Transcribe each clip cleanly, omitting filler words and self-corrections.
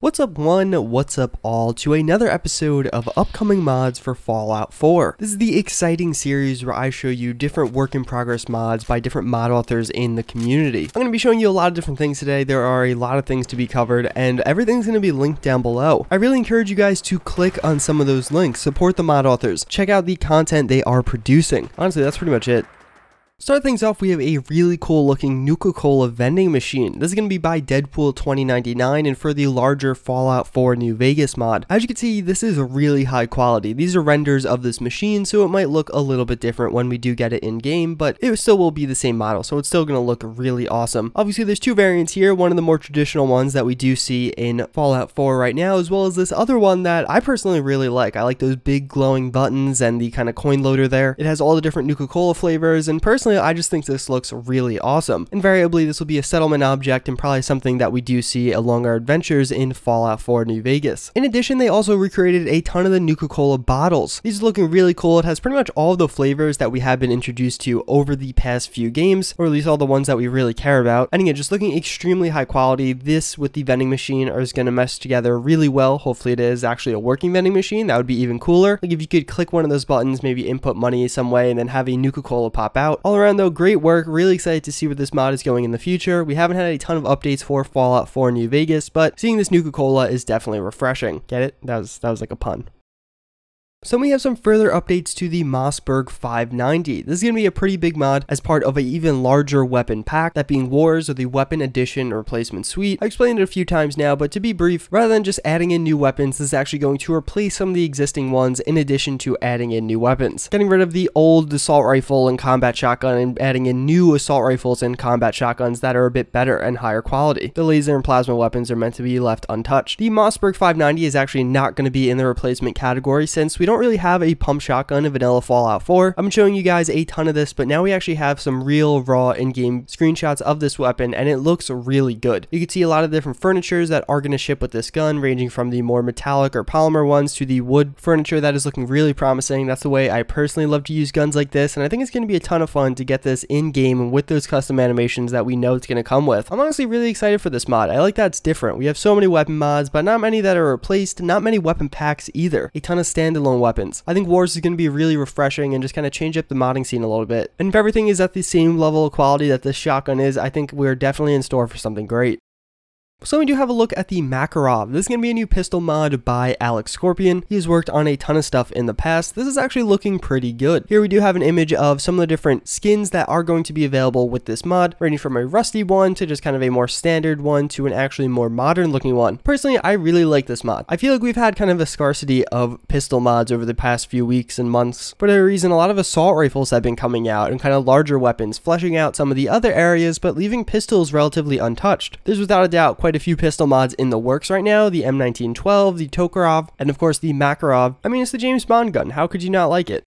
What's up one, what's up all, to another episode of upcoming mods for Fallout 4. This is the exciting series where I show you different work in progress mods by different mod authors in the community. I'm going to be showing you a lot of different things today. There are a lot of things to be covered and everything's going to be linked down below. I really encourage you guys to click on some of those links, support the mod authors, check out the content they are producing. Honestly, that's pretty much it. Start things off, we have a really cool looking Nuka Cola vending machine. This is going to be by Deadpool 2099 and for the larger Fallout 4 New Vegas mod. As you can see, this is really high quality. These are renders of this machine, so it might look a little bit different when we do get it in game, but it still will be the same model, so it's still going to look really awesome. Obviously, there's two variants here, one of the more traditional ones that we do see in Fallout 4 right now, as well as this other one that I personally really like. I like those big glowing buttons and the kind of coin loader there. It has all the different Nuka Cola flavors, and personally, I just think this looks really awesome. Invariably, this will be a settlement object and probably something that we do see along our adventures in Fallout 4 New Vegas. In addition, they also recreated a ton of the Nuka Cola bottles. These are looking really cool. It has pretty much all of the flavors that we have been introduced to over the past few games, or at least all the ones that we really care about. And again, just looking extremely high quality. This with the vending machine is going to mesh together really well. Hopefully it is actually a working vending machine. That would be even cooler. Like if you could click one of those buttons, maybe input money some way and then have a Nuka Cola pop out. All around though, great work. Really excited to see where this mod is going in the future. We haven't had a ton of updates for Fallout 4 New Vegas, but seeing this Nuka Cola is definitely refreshing. Get it? That was like a pun. So we have some further updates to the Mossberg 590. This is going to be a pretty big mod as part of an even larger weapon pack, that being Wars or the Weapon Edition Replacement Suite. I explained it a few times now, but to be brief, rather than just adding in new weapons, this is actually going to replace some of the existing ones in addition to adding in new weapons. Getting rid of the old assault rifle and combat shotgun and adding in new assault rifles and combat shotguns that are a bit better and higher quality. The laser and plasma weapons are meant to be left untouched. The Mossberg 590 is actually not going to be in the replacement category since we don't really have a pump shotgun in vanilla Fallout 4. I've been showing you guys a ton of this, but now we actually have some real raw in-game screenshots of this weapon and it looks really good. You can see a lot of different furnitures that are going to ship with this gun, ranging from the more metallic or polymer ones to the wood furniture that is looking really promising. That's the way I personally love to use guns like this, and I think it's going to be a ton of fun to get this in-game with those custom animations that we know it's going to come with. I'm honestly really excited for this mod. I like that it's different. We have so many weapon mods, but not many that are replaced, not many weapon packs either. A ton of standalone weapons. I think Wars is going to be really refreshing and just kind of change up the modding scene a little bit. And if everything is at the same level of quality that this shotgun is, I think we're definitely in store for something great. So we do have a look at the Makarov. This is going to be a new pistol mod by Alex Scorpion. He has worked on a ton of stuff in the past. This is actually looking pretty good. Here we do have an image of some of the different skins that are going to be available with this mod, ranging from a rusty one to just kind of a more standard one to an actually more modern looking one. Personally, I really like this mod. I feel like we've had kind of a scarcity of pistol mods over the past few weeks and months. For that reason, a lot of assault rifles have been coming out and kind of larger weapons, fleshing out some of the other areas, but leaving pistols relatively untouched. There's without a doubt quite a few pistol mods in the works right now, the M1912, the Tokarov, and of course the Makarov. I mean, it's the James Bond gun, how could you not like it?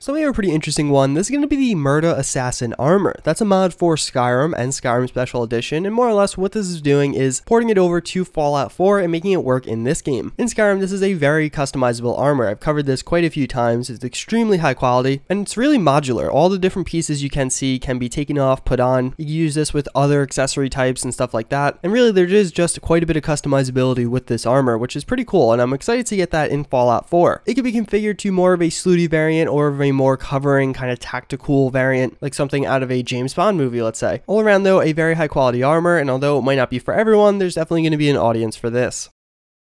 So we have a pretty interesting one. This is going to be the Merta Assassin armor. That's a mod for Skyrim and Skyrim Special Edition, and more or less what this is doing is porting it over to Fallout 4 and making it work in this game. In Skyrim, this is a very customizable armor. I've covered this quite a few times. It's extremely high quality, and it's really modular. All the different pieces you can see can be taken off, put on. You can use this with other accessory types and stuff like that, and really there is just quite a bit of customizability with this armor, which is pretty cool, and I'm excited to get that in Fallout 4. It can be configured to more of a slooty variant or of a more covering kind of tactical variant, like something out of a James Bond movie, let's say. All around though, a very high quality armor, and although it might not be for everyone, there's definitely going to be an audience for this.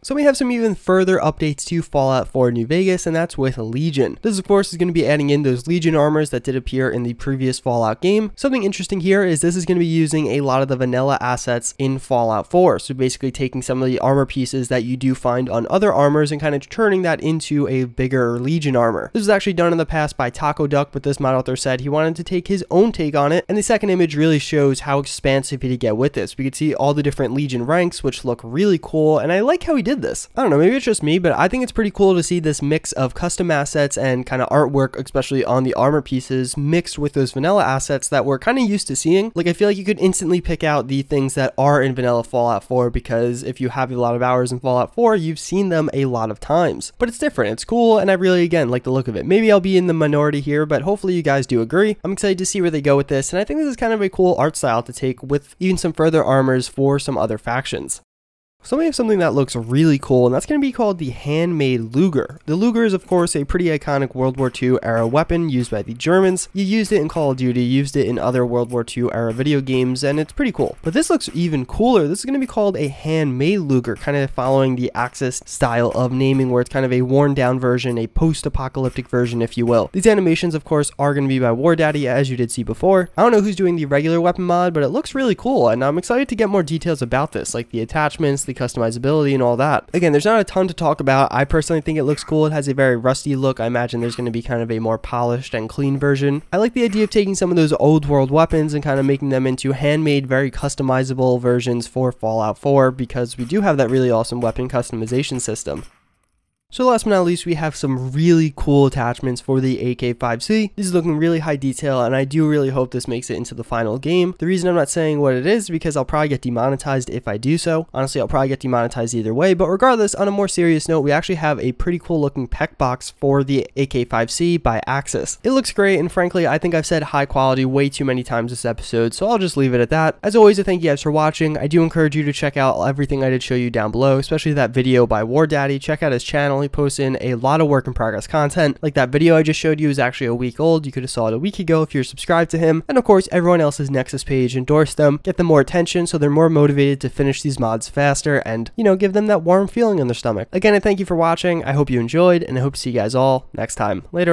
So we have some even further updates to Fallout 4 New Vegas, and that's with Legion. This of course is going to be adding in those Legion armors that did appear in the previous Fallout game. Something interesting here is this is going to be using a lot of the vanilla assets in Fallout 4. So basically taking some of the armor pieces that you do find on other armors and kind of turning that into a bigger Legion armor. This was actually done in the past by Taco Duck, but this mod author said he wanted to take his own take on it, and the second image really shows how expansive he could get with this. We could see all the different Legion ranks, which look really cool, and I like how he did this. I don't know, maybe it's just me, but I think it's pretty cool to see this mix of custom assets and kind of artwork, especially on the armor pieces, mixed with those vanilla assets that we're kind of used to seeing. Like, I feel like you could instantly pick out the things that are in vanilla Fallout 4 because if you have a lot of hours in Fallout 4, you've seen them a lot of times. But it's different, it's cool, and I really, again, like the look of it. Maybe I'll be in the minority here, but hopefully you guys do agree. I'm excited to see where they go with this, and I think this is kind of a cool art style to take with even some further armors for some other factions. So we have something that looks really cool, and that's going to be called the Handmade Luger. The Luger is of course a pretty iconic World War II era weapon used by the Germans. You used it in Call of Duty, used it in other World War II era video games, and it's pretty cool. But this looks even cooler. This is going to be called a Handmade Luger, kind of following the Axis style of naming, where it's kind of a worn down version, a post-apocalyptic version if you will. These animations of course are going to be by War Daddy, as you did see before. I don't know who's doing the regular weapon mod, but it looks really cool, and I'm excited to get more details about this, like the attachments, the customizability, and all that. Again, there's not a ton to talk about. I personally think it looks cool. It has a very rusty look. I imagine there's going to be kind of a more polished and clean version. I like the idea of taking some of those old world weapons and kind of making them into handmade, very customizable versions for Fallout 4, because we do have that really awesome weapon customization system. So last but not least, we have some really cool attachments for the AK-5C. This is looking really high detail, and I do really hope this makes it into the final game. The reason I'm not saying what it is because I'll probably get demonetized if I do so. Honestly, I'll probably get demonetized either way, but regardless, on a more serious note, we actually have a pretty cool looking PEC box for the AK-5C by Axis. It looks great, and frankly, I think I've said high quality way too many times this episode, so I'll just leave it at that. As always, I thank you guys for watching. I do encourage you to check out everything I did show you down below, especially that video by War Daddy. Check out his channel. He posts in a lot of work in progress content. Like that video I just showed you is actually a week old. You could have saw it a week ago if you're subscribed to him. And of course, everyone else's Nexus page, endorse them, get them more attention so they're more motivated to finish these mods faster and, you know, give them that warm feeling in their stomach. Again, I thank you for watching. I hope you enjoyed, and I hope to see you guys all next time. Later.